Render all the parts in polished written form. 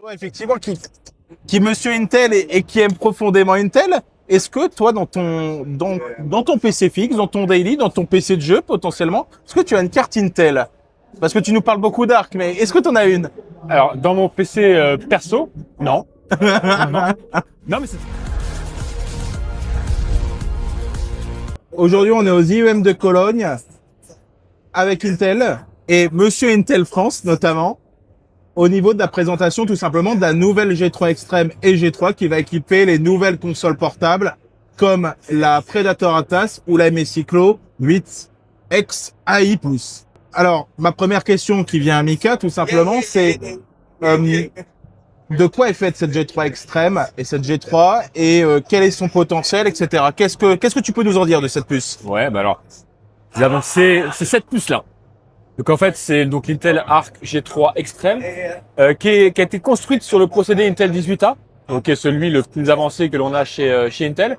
Toi, effectivement, qui monsieur Intel et qui aime profondément Intel, est-ce que toi, dans ton PC fixe, dans ton daily, dans ton PC de jeu potentiellement, est-ce que tu as une carte Intel? Parce que tu nous parles beaucoup d'Arc, mais est-ce que tu en as une? Alors, dans mon PC perso, non. Non, non, mais c'est... Aujourd'hui, on est aux IEM de Cologne avec Intel et monsieur Intel France notamment au niveau de la présentation tout simplement de la nouvelle G3 Extreme et G3 qui va équiper les nouvelles consoles portables comme la Predator Atlas ou la MSI Claw 8X AI+. Alors, ma première question qui vient à Mika tout simplement, c'est de quoi est faite cette G3 Extreme et cette G3 et quel est son potentiel, etc. Qu'est-ce que tu peux nous en dire de cette puce? Ouais, bah alors, c'est cette puce-là. Donc en fait, c'est donc l'Intel Arc G3 Extreme qui a été construite sur le procédé Intel 18A, donc qui est celui le plus avancé que l'on a chez Intel,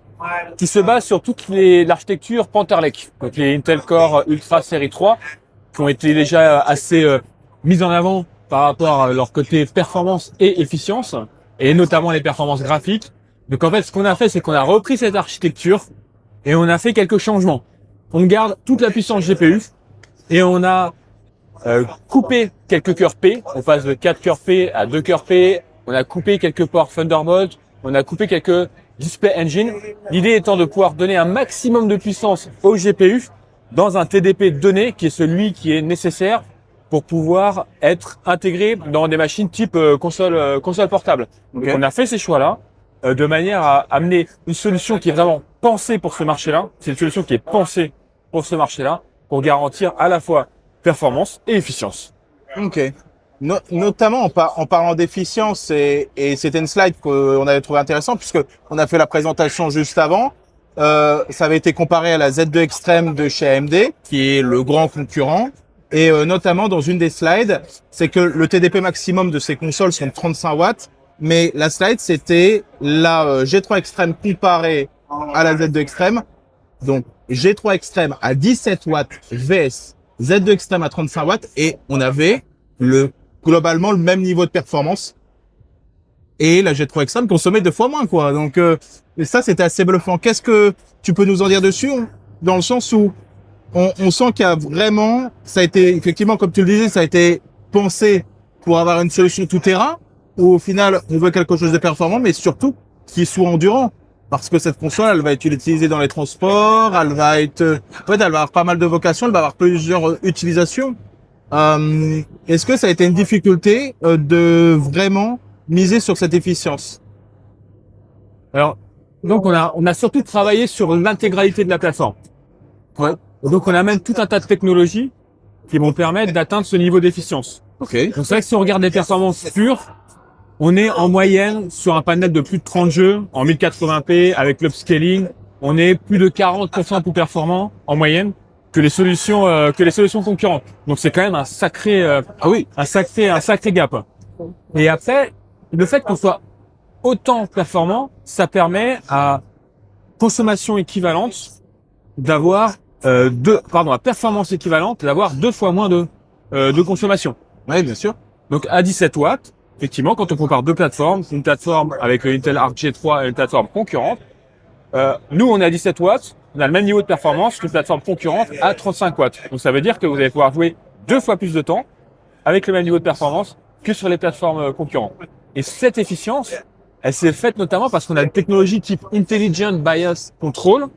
qui se base sur toute l'architecture Panther Lake, donc les Intel Core Ultra série 3, qui ont été déjà assez mises en avant par rapport à leur côté performance et efficience, et notamment les performances graphiques. Donc en fait, ce qu'on a fait, c'est qu'on a repris cette architecture et on a fait quelques changements. On garde toute la puissance GPU et on a coupé quelques cœurs P. On passe de 4 cœurs P à 2 cœurs P. On a coupé quelques ports Thunderbolt. On a coupé quelques Display Engine. L'idée étant de pouvoir donner un maximum de puissance au GPU dans un TDP donné qui est celui qui est nécessaire pour pouvoir être intégré dans des machines type console portable. Okay. Donc on a fait ces choix-là de manière à amener une solution qui est vraiment pensée pour ce marché-là. C'est une solution qui est pensée pour ce marché-là pour garantir à la fois performance et efficience. Ok. Notamment en parlant d'efficience, et c'était une slide qu'on avait trouvé intéressante puisque on a fait la présentation juste avant. Ça avait été comparé à la Z2 Extreme de chez AMD, qui est le grand concurrent. Et notamment dans une des slides, c'est que le TDP maximum de ces consoles sont 35 watts, mais la slide c'était la G3 Extreme comparée à la Z2 Extreme. Donc G3 Extreme à 17 watts vs Z2 Extreme à 35 watts et on avait globalement le même niveau de performance et la G3 Extreme consommait 2 fois moins quoi. Donc et ça c'était assez bluffant. Qu'est-ce que tu peux nous en dire dessus dans le sens où on sent qu'il y a vraiment, ça a été effectivement comme tu le disais, ça a été pensé pour avoir une solution tout terrain où au final on veut quelque chose de performant mais surtout qui soit endurant. Parce que cette console, elle va être utilisée dans les transports, elle va avoir pas mal de vocations, elle va avoir plusieurs utilisations. Est-ce que ça a été une difficulté de vraiment miser sur cette efficience? Alors, donc on a surtout travaillé sur l'intégralité de la plateforme. Ouais. Donc on amène tout un tas de technologies qui vont permettre d'atteindre ce niveau d'efficience. Ok. Donc c'est vrai que si on regarde les performances pures, on est en moyenne sur un panel de plus de 30 jeux en 1080p avec l'upscaling. On est plus de 40% plus performant en moyenne que les solutions concurrentes. Donc c'est quand même un sacré un sacré gap. Et après, le fait qu'on soit autant performant, ça permet à consommation équivalente d'avoir à performance équivalente d'avoir 2 fois moins de consommation. Oui, bien sûr. Donc à 17 watts. Effectivement, quand on compare deux plateformes, une plateforme avec le Intel Arc G3 et une plateforme concurrente, nous on est à 17 watts, on a le même niveau de performance qu'une plateforme concurrente à 35 watts. Donc ça veut dire que vous allez pouvoir jouer 2 fois plus de temps avec le même niveau de performance que sur les plateformes concurrentes. Et cette efficience, elle s'est faite notamment parce qu'on a des technologies type Intelligent BIOS Control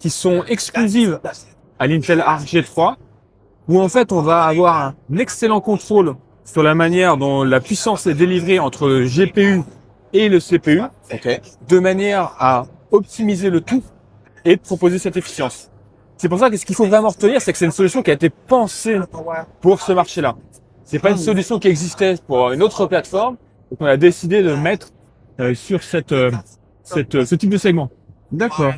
qui sont exclusives à l'Intel Arc G3, où en fait on va avoir un excellent contrôle sur la manière dont la puissance est délivrée entre le GPU et le CPU, de manière à optimiser le tout et de proposer cette efficience. C'est pour ça que ce qu'il faut vraiment retenir, c'est que c'est une solution qui a été pensée pour ce marché-là. C'est pas une solution qui existait pour une autre plateforme, donc on a décidé de mettre sur ce type de segment. D'accord.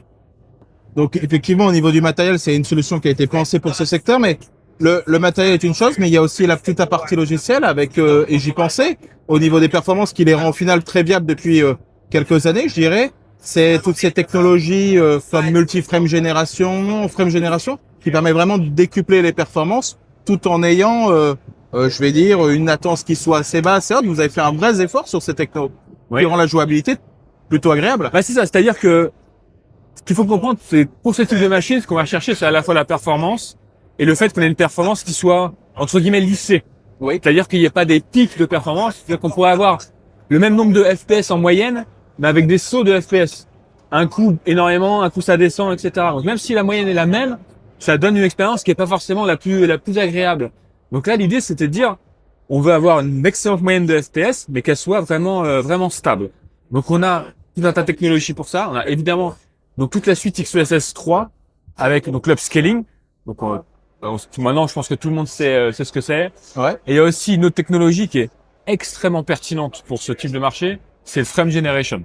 Donc effectivement, au niveau du matériel, c'est une solution qui a été pensée pour ce secteur, mais le matériel est une chose, mais il y a aussi toute la partie logicielle avec, et j'y pensais, au niveau des performances qui les rend au final très viables depuis quelques années, je dirais. C'est toutes ces technologies comme multi-frame génération, qui permet vraiment de décupler les performances tout en ayant je vais dire, une latence qui soit assez basse, assez haute. Vous avez fait un vrai effort sur ces technos qui rend la jouabilité plutôt agréable. Bah, c'est ça, c'est-à-dire que ce qu'il faut comprendre, c'est pour ce type de machine, ce qu'on va chercher, c'est à la fois la performance et le fait qu'on ait une performance qui soit, entre guillemets, lissée. Oui. C'est-à-dire qu'il n'y a pas des pics de performance, c'est-à-dire qu'on pourrait avoir le même nombre de FPS en moyenne, mais avec des sauts de FPS. Un coup énormément, un coup ça descend, etc. Donc même si la moyenne est la même, ça donne une expérience qui est pas forcément la plus agréable. Donc là, l'idée, c'était de dire, on veut avoir une excellente moyenne de FPS, mais qu'elle soit vraiment stable. Donc on a tout un tas de technologies pour ça. On a évidemment donc toute la suite XeSS 3 avec donc l'upscaling. Donc maintenant, je pense que tout le monde sait ce que c'est. Ouais. Et il y a aussi une autre technologie qui est extrêmement pertinente pour ce type de marché, c'est le frame generation.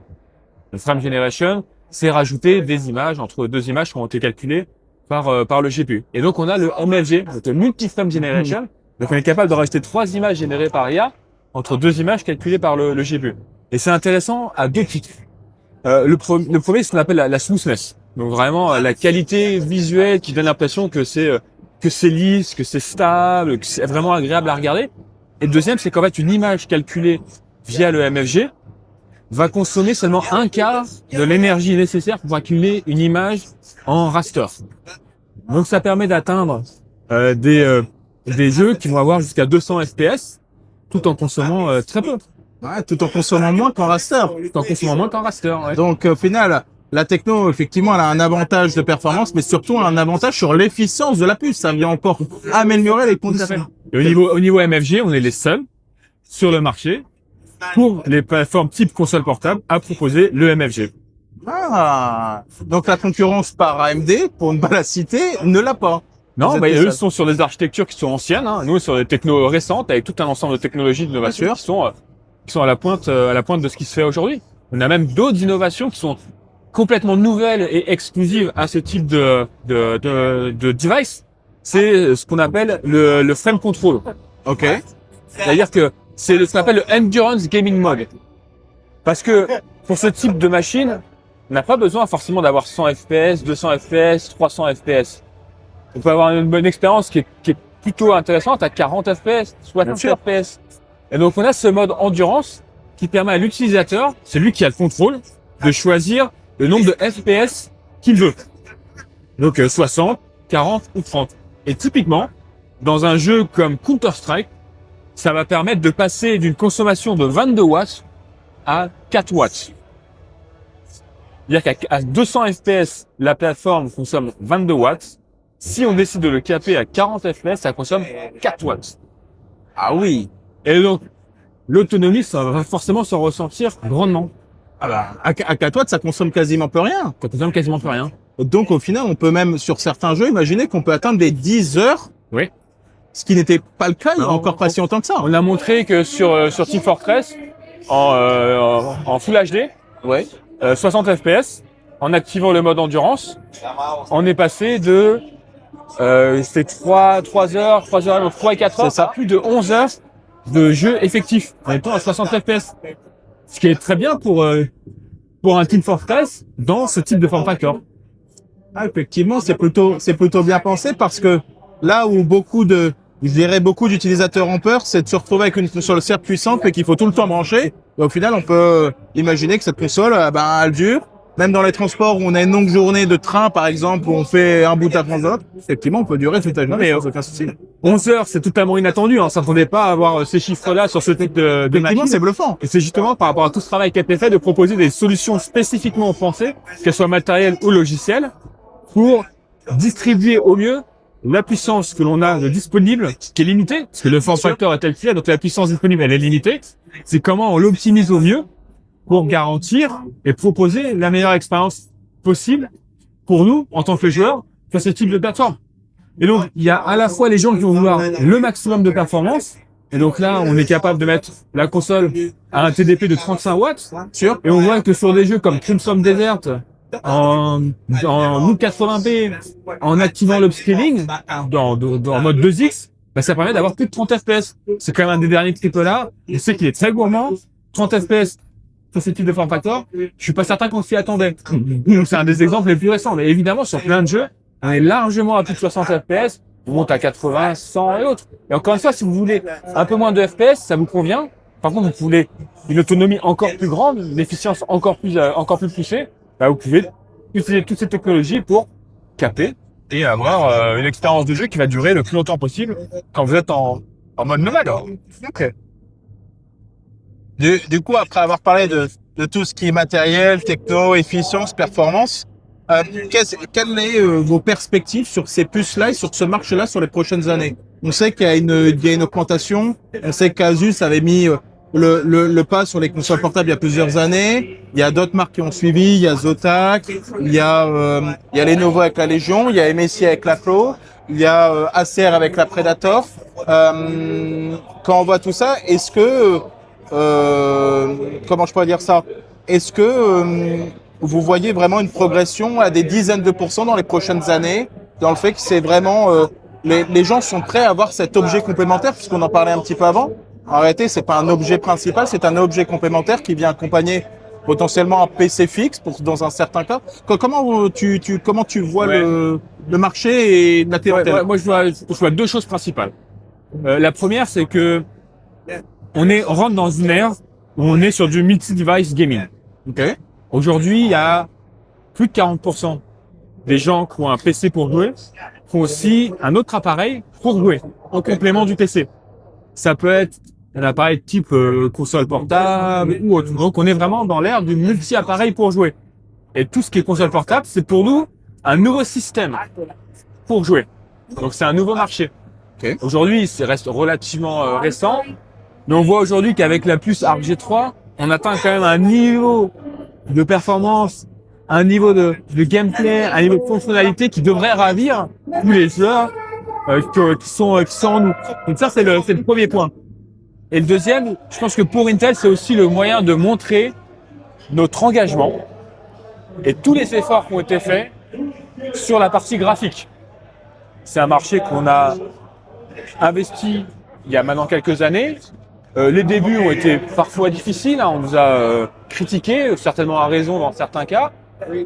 Le frame generation, c'est rajouter des images entre deux images qui ont été calculées par le GPU. Et donc on a le MFG, le multi-frame generation. Donc on est capable de rajouter 3 images générées par IA entre 2 images calculées par le GPU. Et c'est intéressant à 2 titres. Le premier, c'est ce qu'on appelle la smoothness. Donc vraiment la qualité visuelle qui donne l'impression que c'est lisse, que c'est stable, que c'est vraiment agréable à regarder. Et le deuxième, c'est qu'en fait une image calculée via le MFG va consommer seulement un quart de l'énergie nécessaire pour calculer une image en raster. Donc ça permet d'atteindre des jeux qui vont avoir jusqu'à 200 FPS tout en consommant très peu. Ouais, tout en consommant moins qu'en raster. Tout en consommant moins qu'en raster. Ouais. Donc au final, la techno, effectivement, elle a un avantage de performance, mais surtout un avantage sur l'efficience de la puce. Ça vient encore améliorer les conditions. Et au niveau MFG, on est les seuls sur le marché pour les plateformes type console portable à proposer le MFG. Ah, donc la concurrence par AMD, pour ne pas la citer, ne l'a pas. Non, bah, eux sont sur des architectures qui sont anciennes. Hein. Nous, sur des technos récentes, avec tout un ensemble de technologies d'innovation qui sont à la pointe de ce qui se fait aujourd'hui. On a même d'autres innovations qui sont complètement nouvelles et exclusives à ce type de device. C'est ce qu'on appelle le frame control. Ok. C'est-à-dire que c'est ce qu'on appelle le endurance gaming mode. Parce que pour ce type de machine, on n'a pas besoin forcément d'avoir 100 FPS, 200 FPS, 300 FPS. On peut avoir une bonne expérience qui est plutôt intéressante à 40 FPS, 60 FPS. Et donc on a ce mode endurance qui permet à l'utilisateur, celui qui a le contrôle, de choisir le nombre de FPS qu'il veut. Donc 60, 40 ou 30. Et typiquement, dans un jeu comme Counter-Strike, ça va permettre de passer d'une consommation de 22 watts à 4 watts. C'est-à-dire qu'à 200 FPS, la plateforme consomme 22 watts. Si on décide de le caper à 40 FPS, ça consomme 4 watts. Ah oui. Et donc, l'autonomie, ça va forcément se ressentir grandement. Ah bah, à 4 watts, ça consomme quasiment plus rien. Ça consomme quasiment plus rien. Donc au final, on peut même, sur certains jeux, imaginer qu'on peut atteindre des 10 heures. Oui. Ce qui n'était pas le cas il y a encore pas si longtemps que ça. On a montré que sur Team Fortress, en Full HD, Ouais. 60 FPS, en activant le mode endurance, on est passé de c'était 3 et 4 heures, ça. à plus de 11 heures de jeu effectif, en étant à 60 FPS. Ce qui est très bien pour un Team Fortress dans ce type de form factor. Ah, effectivement, c'est plutôt bien pensé parce que là où beaucoup d'utilisateurs ont peur, c'est de se retrouver avec une console certes puissante mais qu'il faut tout le temps brancher. Et au final, on peut imaginer que cette console, elle dure. Même dans les transports où on a une longue journée de train, par exemple, où on fait un bout après l'autre, effectivement, on peut durer toute la journée sans aucun souci. 11 heures, c'est totalement inattendu. On s'attendait pas à avoir ces chiffres-là sur ce type de machine. C'est bluffant. Et c'est justement par rapport à tout ce travail qui a été fait de proposer des solutions spécifiquement pensées, qu'elles soient matérielles ou logicielles, pour distribuer au mieux la puissance que l'on a de disponible, qui est limitée, parce que le form factor est tel qu'il est, donc la puissance disponible, elle est limitée. C'est comment on l'optimise au mieux pour garantir et proposer la meilleure expérience possible pour nous, en tant que joueurs, sur ce type de plateforme. Et donc, il y a à la fois les gens qui vont vouloir le maximum de performance, et donc là, on est capable de mettre la console à un TDP de 35 watts, et on voit que sur des jeux comme Crimson Desert, en 1080p, en activant l'upscaling, dans mode 2X, bah, ça permet d'avoir plus de 30 FPS. C'est quand même un des derniers AAA. Je sais qu'il est très gourmand. 30 FPS sur ce type de form factor. Je suis pas certain qu'on s'y attendait. Donc, c'est un des exemples les plus récents. Mais évidemment, sur plein de jeux, on est largement à plus de 60 FPS on monte à 80, 100 et autres. Et encore une fois, si vous voulez un peu moins de FPS, ça vous convient. Par contre, vous voulez une autonomie encore plus grande, une efficience encore plus poussée, bah, vous pouvez utiliser toutes ces technologies pour caper et avoir une expérience de jeu qui va durer le plus longtemps possible quand vous êtes en mode nomade. Ok. Du coup, après avoir parlé de tout ce qui est matériel, techno, efficience, performance, quelles sont vos perspectives sur ces puces-là et sur ce marché-là sur les prochaines années? On sait qu'il y a une augmentation. On sait qu'Asus avait mis le pas sur les consoles portables il y a plusieurs années. Il y a d'autres marques qui ont suivi. Il y a Zotac, il y a Lenovo avec la Legion, il y a MSI avec la Pro, il y a Acer avec la Predator. Quand on voit tout ça, est-ce que comment je pourrais dire ça? Est-ce que vous voyez vraiment une progression à des dizaines de pourcents dans les prochaines années, dans le fait que c'est vraiment les gens sont prêts à avoir cet objet complémentaire, puisqu'on en parlait un petit peu avant. En réalité, c'est pas un objet principal, c'est un objet complémentaire qui vient accompagner potentiellement un PC fixe dans un certain cas. Comment tu vois Ouais. le marché et la clientèle? Moi, je vois deux choses principales. La première, c'est que on rentre dans une ère où on est sur du multi-device gaming. Ok. Aujourd'hui, il y a plus de 40% des gens qui ont un PC pour jouer, qui ont aussi un autre appareil pour jouer, en complément du PC. Ça peut être un appareil type console portable ou autre. Donc, on est vraiment dans l'ère du multi-appareil pour jouer. Et tout ce qui est console portable, c'est pour nous un nouveau système pour jouer. Donc, c'est un nouveau marché. Ok. Aujourd'hui, ça reste relativement récent. Mais on voit aujourd'hui qu'avec la puce Arc G3, on atteint quand même un niveau de performance, un niveau de gameplay, un niveau de fonctionnalité qui devrait ravir tous les joueurs qui sont en nous. Donc ça, c'est le premier point. Et le deuxième, je pense que pour Intel, c'est aussi le moyen de montrer notre engagement et tous les efforts qui ont été faits sur la partie graphique. C'est un marché qu'on a investi il y a maintenant quelques années. Les débuts ont été parfois difficiles, hein, on nous a critiqué, certainement à raison dans certains cas.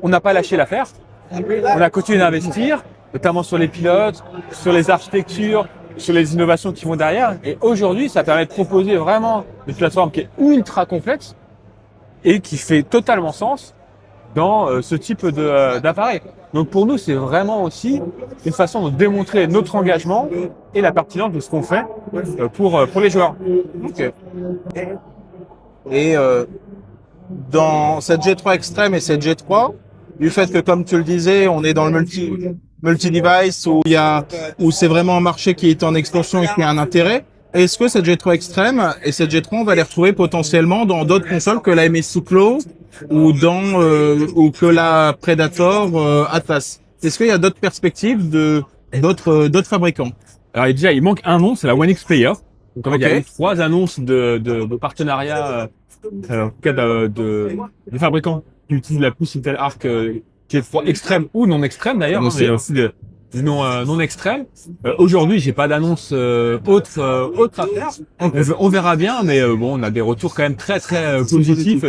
On n'a pas lâché l'affaire. On a continué d'investir, notamment sur les pilotes, sur les architectures, sur les innovations qui vont derrière. Et aujourd'hui, ça permet de proposer vraiment une plateforme qui est ultra complète et qui fait totalement sens dans ce type d'appareil. Donc pour nous, c'est vraiment aussi une façon de démontrer notre engagement et la pertinence de ce qu'on fait pour les joueurs. Ok. Et dans cette G3 Extreme et cette G3, du fait que, comme tu le disais, on est dans le multi-device où c'est vraiment un marché qui est en expansion et qui a un intérêt, est-ce que cette G3 Extreme et cette G3, on va les retrouver potentiellement dans d'autres consoles que la MSI Clo ou ou que la Predator Atlas? Est-ce qu'il y a d'autres perspectives d'autres fabricants? Alors déjà, il manque un nom, c'est la One X Player. Donc en fait, il y a Ok. eu 3 annonces de partenariat en tout cas des fabricants qui utilisent la puce Intel Arc qui est extrême ou non extrême d'ailleurs. Bien Hein, il y a aussi du non extrême. Aujourd'hui, j'ai pas d'annonce autre à faire. On verra bien, mais bon, on a des retours quand même très très positifs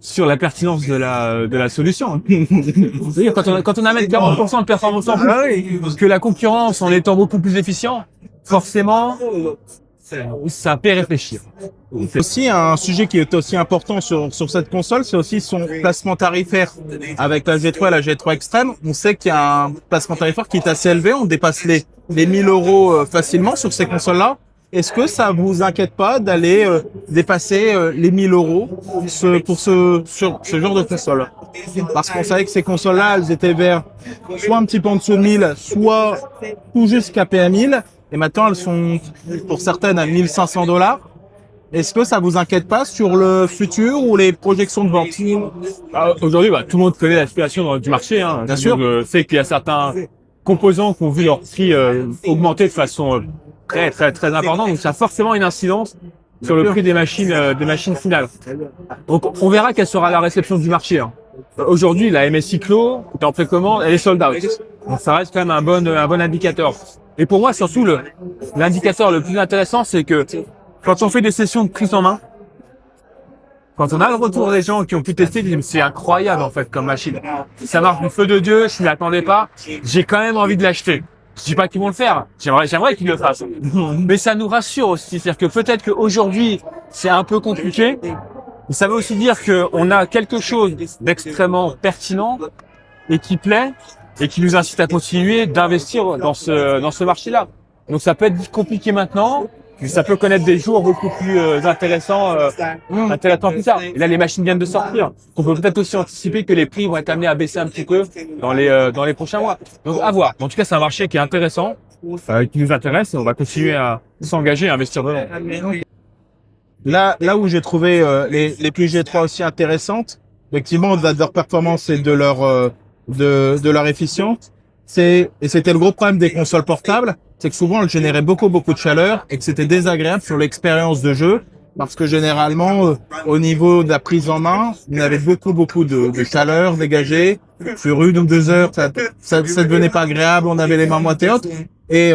sur la pertinence de la solution. C'est-à-dire quand on amène 40% de performance en plus que la concurrence en étant beaucoup plus efficient, forcément, ça fait réfléchir. Aussi, un sujet qui est aussi important sur cette console, c'est aussi son placement tarifaire. Avec la G3 et la G3 Extreme, on sait qu'il y a un placement tarifaire qui est assez élevé. On dépasse les 1000 euros facilement sur ces consoles-là. Est-ce que ça vous inquiète pas d'aller dépasser les 1000 euros sur ce genre de console? Parce qu'on savait que ces consoles-là, elles étaient vers soit un petit peu en dessous de 1000, soit tout juste capées à 1000. Et maintenant, elles sont pour certaines à 1500 $. Est-ce que ça vous inquiète pas sur le futur ou les projections de vente? Aujourd'hui, tout le monde connaît la situation du marché. Hein. Bien sûr. On sait qu'il y a certains composants qui ont vu leur prix augmenter de façon très très très importante. Donc ça a forcément une incidence sur le prix des machines finales. Donc on verra quelle sera la réception du marché. Hein. Aujourd'hui, la MSI Clo est en précommande, elle est sold out. Donc ça reste quand même un bon indicateur. Et pour moi, surtout, l'indicateur le plus intéressant, c'est que quand on fait des sessions de prise en main, quand on a le retour des gens qui ont pu tester, ils disent c'est incroyable en fait comme machine. Ça marche du feu de Dieu, je ne m'y attendais pas, j'ai quand même envie de l'acheter. Je dis pas qu'ils vont le faire. J'aimerais qu'ils le fassent. Mais ça nous rassure aussi. C'est-à-dire que peut-être qu'aujourd'hui, c'est un peu compliqué. Mais ça veut aussi dire qu'on a quelque chose d'extrêmement pertinent et qui plaît et qui nous incite à continuer d'investir dans ce marché-là. Donc ça peut être compliqué maintenant, puis ça peut connaître des jours beaucoup plus intéressants plus tard. Et là, les machines viennent de sortir. On peut peut-être aussi anticiper que les prix vont être amenés à baisser un petit peu dans les prochains mois. Donc à voir. En tout cas, c'est un marché qui est intéressant, qui nous intéresse, et on va continuer à s'engager et à investir dedans. Là où j'ai trouvé les puces G3 aussi intéressantes, effectivement, au-delà de leur performance et de leur efficience, et c'était le gros problème des consoles portables, c'est que souvent elles généraient beaucoup de chaleur et que c'était désagréable sur l'expérience de jeu, parce que généralement, au niveau de la prise en main, il y avait beaucoup de chaleur dégagée. Sur 1 ou 2 heures, ça devenait pas agréable, on avait les mains moitées hautes. Et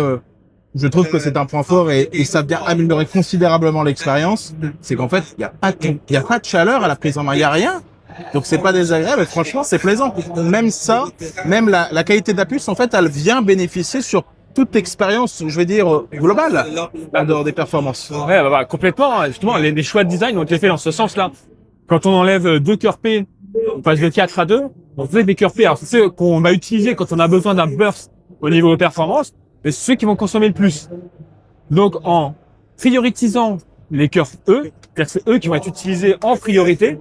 je trouve que c'est un point fort et ça vient améliorer considérablement l'expérience. C'est qu'en fait, il y a pas de chaleur à la prise en main, il y a rien. Donc c'est pas désagréable et franchement, c'est plaisant. Même ça, même la qualité de la puce, en fait, elle vient bénéficier sur toute expérience, je vais dire, globale, en dehors des performances. Ouais, complètement. Justement, les choix de design ont été faits dans ce sens-là. Quand on enlève 2 cœurs P, on passe de 4 à 2, on fait des cœurs P. Alors, c'est ceux qu'on va utiliser quand on a besoin d'un burst au niveau de performance, mais c'est ceux qui vont consommer le plus. Donc, en prioritisant les cœurs E, c'est-à-dire que c'est eux qui vont être utilisés en priorité,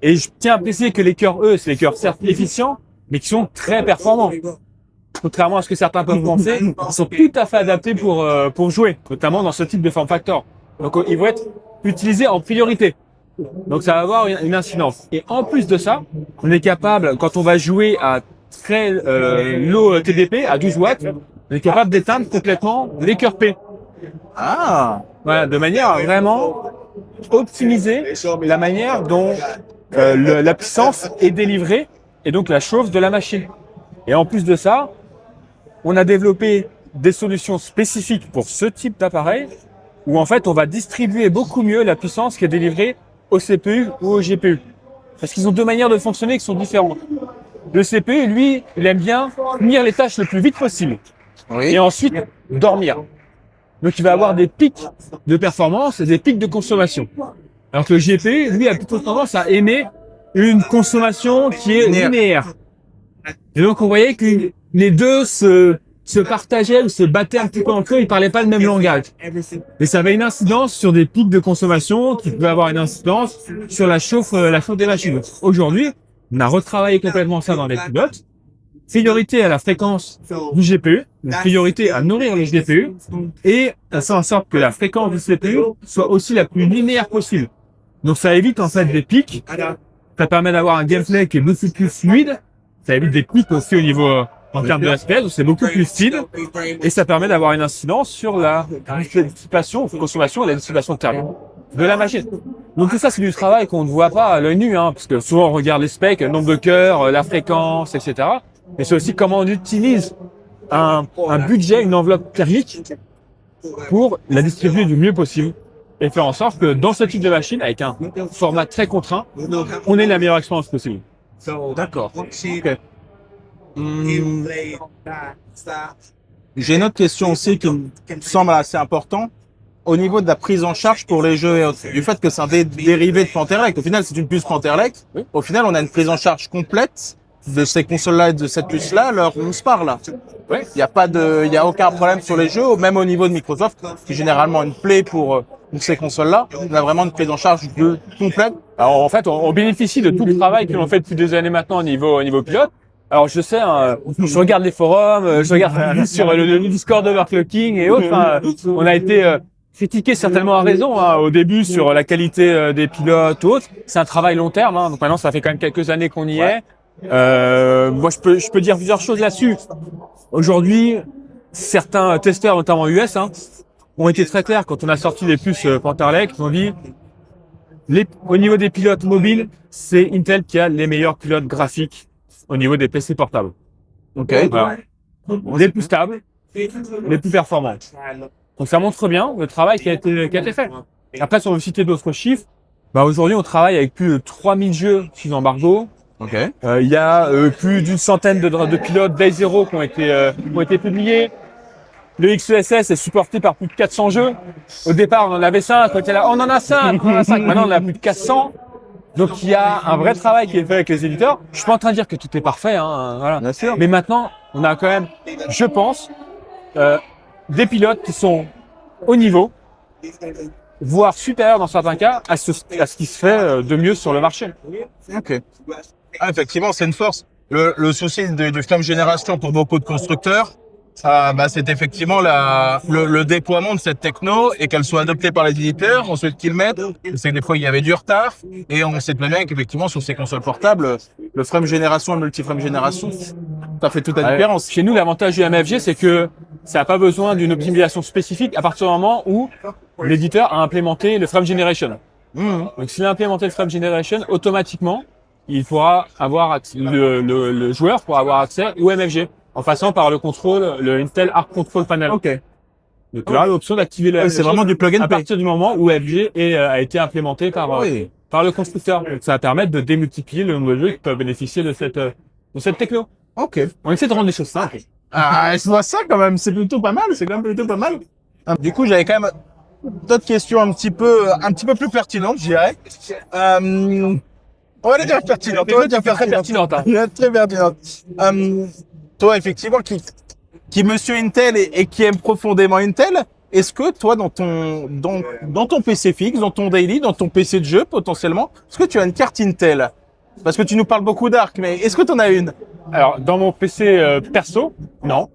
et je tiens à préciser que les cœurs E, c'est les cœurs certes efficients, mais qui sont très performants. Contrairement à ce que certains peuvent penser, ils sont tout à fait adaptés pour jouer, notamment dans ce type de form factor. Donc, ils vont être utilisés en priorité. Donc, ça va avoir une incidence. Et en plus de ça, on est capable, quand on va jouer à très low TDP, à 12 watts, on est capable d'éteindre complètement les cœurs P. Ah, Voilà, de manière à vraiment optimiser la manière dont la puissance est délivrée et donc la chauffe de la machine. Et en plus de ça, on a développé des solutions spécifiques pour ce type d'appareil où en fait on va distribuer beaucoup mieux la puissance qui est délivrée au CPU ou au GPU. Parce qu'ils ont 2 manières de fonctionner qui sont différentes. Le CPU, lui, il aime bien finir les tâches le plus vite possible. oui. Et ensuite dormir. Donc il va avoir des pics de performance et des pics de consommation. Alors que le GPU, lui, a plutôt tendance à aimer une consommation qui est linéaire. Et donc on voyait que les deux se partageaient ou se battaient un petit peu entre eux, ils parlaient pas le même langage. Et ça avait une incidence sur des pics de consommation qui pouvaient avoir une incidence sur la chauffe des machines. Aujourd'hui, on a retravaillé complètement ça dans les pilotes. Priorité à la fréquence du GPU, priorité à nourrir le GPU et à faire en sorte que la fréquence du CPU soit aussi la plus linéaire possible. Donc ça évite en fait des pics, ça permet d'avoir un gameplay qui est beaucoup plus fluide, ça évite des pics aussi au niveau en termes de FPS, donc c'est beaucoup plus fluide et ça permet d'avoir une incidence sur la dissipation, consommation et la dissipation thermique de la machine. Donc tout ça c'est du travail qu'on ne voit pas à l'œil nu, parce que souvent on regarde les specs, le nombre de cœurs, la fréquence, etc. Mais c'est aussi comment on utilise un budget, une enveloppe thermique pour la distribuer du mieux possible et faire en sorte que dans ce type de machine, avec un format très contraint, on ait la meilleure expérience possible. D'accord. Okay. J'ai une autre question aussi qui me semble assez importante. Au niveau de la prise en charge pour les jeux et autres, du fait que c'est un dérivé de Panterlect. Au final, c'est une puce Panterlect. Oui. Au final, on a une prise en charge complète de ces consoles-là et de cette puce-là, alors on se parle là. Oui. Il y a aucun problème sur les jeux, même au niveau de Microsoft, qui est généralement une plaie pour ces consoles-là. On a vraiment une prise en charge complète. Alors en fait, on bénéficie de tout le travail que l'on fait depuis des années maintenant au niveau pilote. Alors je sais, je regarde les forums, je regarde sur le Discord Overclocking et autres. On a été critiqué certainement à raison au début sur la qualité des pilotes ou autres. C'est un travail long terme. Donc maintenant, ça fait quand même quelques années qu'on y est. Moi, je peux dire plusieurs choses là-dessus. Aujourd'hui, certains testeurs, notamment US, ont été très clairs quand on a sorti les puces Panterlect. Ils ont dit, au niveau des pilotes mobiles, c'est Intel qui a les meilleurs pilotes graphiques au niveau des PC portables. Ok. Voilà. Les plus stables, les plus performants. Donc ça montre bien le travail qui a été fait. Après, si on veut citer d'autres chiffres, aujourd'hui, on travaille avec plus de 3000 jeux sous embargo. Okay. Il y a plus d'une centaine de pilotes Day Zero qui ont été publiés. Le XESS est supporté par plus de 400 jeux. Au départ, on en avait 5. On était là, on en a 5, on en a 5. Maintenant, on en a plus de 400. Donc, il y a un vrai travail qui est fait avec les éditeurs. Je suis pas en train de dire que tout est parfait, hein, voilà. Bien sûr. Mais maintenant, on a quand même, je pense, des pilotes qui sont au niveau, voire supérieurs dans certains cas, à ce qui se fait de mieux sur le marché. Ok. Ah, effectivement, c'est une force. Le souci du frame génération pour beaucoup de constructeurs, c'est effectivement le déploiement de cette techno et qu'elle soit adoptée par les éditeurs, ensuite qu'ils mettent. C'est que des fois, il y avait du retard et on sait très bien qu'effectivement, sur ces consoles portables, le frame génération et le multi-frame génération, ça fait toute la différence. Chez nous, l'avantage du MFG, c'est que ça n'a pas besoin d'une optimisation spécifique à partir du moment où l'éditeur a implémenté le frame generation. Donc, s'il a implémenté le frame generation, automatiquement, il pourra avoir le joueur pourra avoir accès au MFG en passant par le contrôle, le Intel Arc Control Panel. Ok. Donc, il aura l'option d'activer le MFG. C'est vraiment du plug and à play. partir du moment où MFG a été implémenté par Oui. par le constructeur. Donc, ça va permettre de démultiplier le nombre de jeux qui peuvent bénéficier de cette techno. Ok. On essaie de rendre les choses simples. Ah, je vois ça quand même. C'est plutôt pas mal. C'est quand même plutôt pas mal. Du coup, j'avais quand même d'autres questions un petit peu plus pertinentes, je dirais. On va les dire pertinentes. On va les dire Très pertinente. Hein. Très pertinente. Toi, effectivement, qui monsieur Intel et qui aime profondément Intel, est-ce que toi, dans ton PC fixe, dans ton daily, dans ton PC de jeu potentiellement, est-ce que tu as une carte Intel? Parce que tu nous parles beaucoup d'Arc, mais est-ce que tu en as une? Alors, dans mon PC perso, non.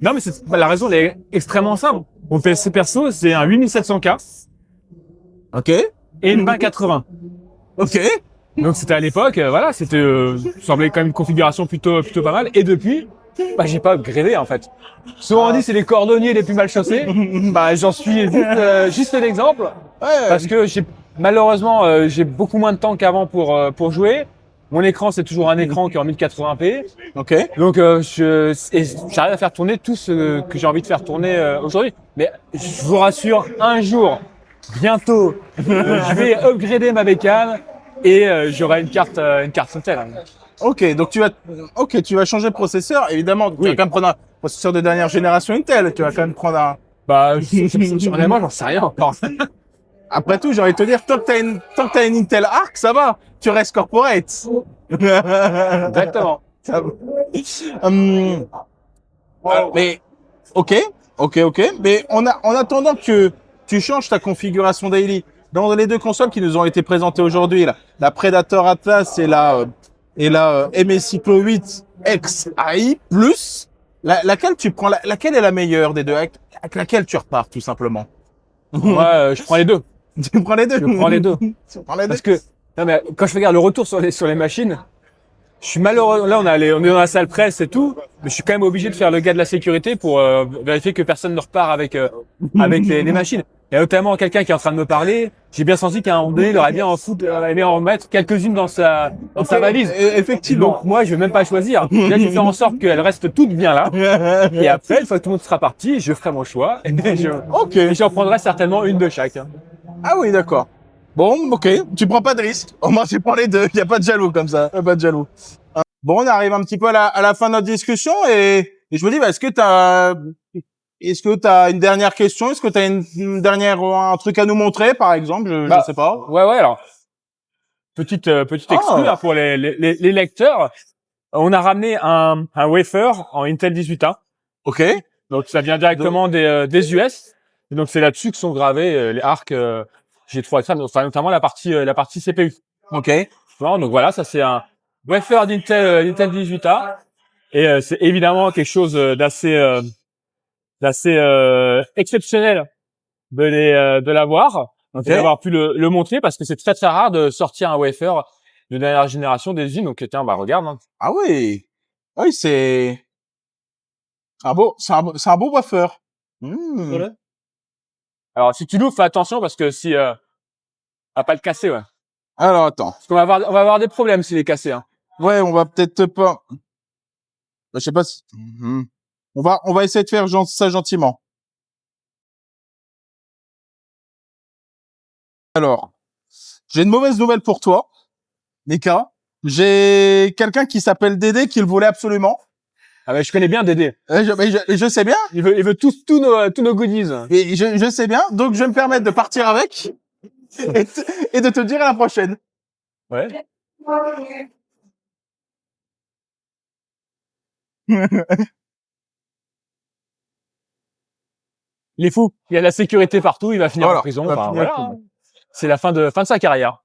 Non, mais la raison elle est extrêmement simple. Mon PC perso, c'est un 8700K Ok. et une 2080. Ok. Donc c'était à l'époque, voilà, c'était semblait quand même une configuration plutôt pas mal. Et depuis, j'ai pas upgradé en fait. Souvent on dit c'est les cordonniers les plus mal chaussés. J'en suis juste un exemple parce que malheureusement j'ai beaucoup moins de temps qu'avant pour jouer. Mon écran c'est toujours un écran qui est en 1080p. Ok. Donc j'arrive à faire tourner tout ce que j'ai envie de faire tourner aujourd'hui. Mais je vous rassure, un jour, bientôt, je vais upgrader ma bécane et j'aurai une carte Intel. Ok, donc tu vas changer de processeur. Évidemment, tu vas quand même prendre un processeur de dernière génération Intel. Tu vas quand même prendre un. Honnêtement, j'en sais rien encore. Après tout, j'ai envie de te dire, tant que t'as une Intel Arc, ça va. Tu restes corporate. Exactement. Ça va. Mais ok. Mais en attendant que tu changes ta configuration daily dans les deux consoles qui nous ont été présentées aujourd'hui, la Predator Atlas et la MSI Pro 8 X AI Plus, laquelle tu prends, laquelle est la meilleure des deux, avec laquelle tu repars tout simplement? Moi, je prends les deux. Tu prends les deux. Je prends les deux. Tu prends les deux. Parce que non, mais quand je regarde le retour sur les machines, je suis malheureux. Là, on est dans la salle presse et tout, mais je suis quand même obligé de faire le gars de la sécurité pour vérifier que personne ne repart avec les machines. Il y a notamment quelqu'un qui est en train de me parler. J'ai bien senti qu'à un moment donné, il aurait bien aimé en mettre quelques-unes dans sa valise. Effectivement. Donc moi, je vais même pas choisir. Là, je vais faire en sorte qu'elles restent toutes bien là. Et après, une fois que tout le monde sera parti, je ferai mon choix. Et j'en prendrai certainement une de chaque. Ah oui, d'accord. Bon, ok. Tu prends pas de risque. Au moins, tu prends les deux. Il y a pas de jaloux comme ça. Y a pas de jaloux. Bon, on arrive un petit peu à la fin de notre discussion et je me dis, est-ce que t'as une dernière question? Est-ce que t'as un truc à nous montrer, par exemple? Je sais pas. Ouais, alors. Petite exclu pour les lecteurs. On a ramené un wafer en Intel 18A. Ok. Donc, ça vient directement des US. Et donc, c'est là-dessus que sont gravés les arcs G3 Extreme, enfin, notamment la partie CPU. Ok. Donc voilà, ça c'est un wafer d'Intel 18A. Et c'est évidemment quelque chose d'assez exceptionnel de l'avoir. Donc, d'avoir pu le montrer parce que c'est très très rare de sortir un wafer de dernière génération des usines. Donc tiens, regarde. Hein. Ah oui. Oui, c'est un beau wafer. Voilà. Alors si tu l'ouvres, fais attention parce que si va pas le casser, ouais. Alors attends. Parce qu'on va avoir des problèmes s'il est cassé. Hein. Ouais, on va peut-être pas. Je sais pas si. On va essayer de faire ça gentiment. Alors, j'ai une mauvaise nouvelle pour toi, Mika. J'ai quelqu'un qui s'appelle Dédé qui le voulait absolument. Ah mais je connais bien Dédé. Je sais bien, Il veut tous nos goodies. et je sais bien, donc je vais me permettre de partir avec et de te dire à la prochaine. Ouais. Il est fou. Il y a de la sécurité partout. Il va finir Voilà. en prison. Il va Enfin, finir en voilà. prison. C'est la fin de sa carrière.